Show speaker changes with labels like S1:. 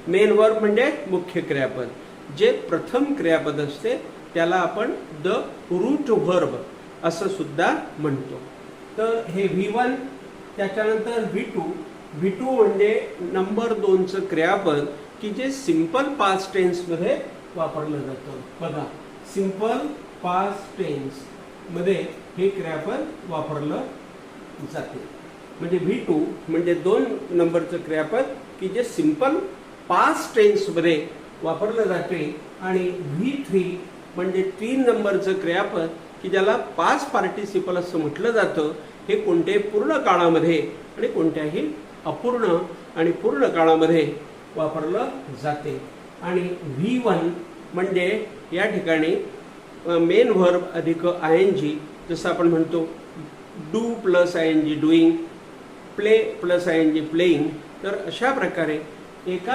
S1: Main verb म्हणजे मुख्य क्रियापद. जे प्रथम क्रियापद असते त्याला आपण द रूट वर्ब असं सुद्धा म्हणतो. तर हे V1, त्याच्यानंतर V2 म्हणजे नंबर 2चं क्रियापद की जे सिंपल पास्ट टेन्स मध्ये वापरलं जातं. बघा, सिंपल पास्ट टेन्स मध्ये हे क्रियापद वापरलं जाते. म्हणजे V2 म्हणजे 2 नंबरचं क्रियापद की जे सिंपल पास्ट टेन्स मध्ये वापरलं जाते. आणि V3 म्हणजे 3 नंबरचं क्रियापद की ज्याला पास्ट पार्टिसिपल असं म्हटलं जातं. हे कोणत्याही पूर्ण काळामध्ये आणि कोणत्याही अपूर्ण आणि पूर्ण काळामध्ये वापरलं जाते. आणि V1 म्हणजे या ठिकाणी मेन व्हर्ब अधिक ING, जसं आपण म्हणतो do plus ING doing, play plus ING playing. तर अशा प्रकारे एका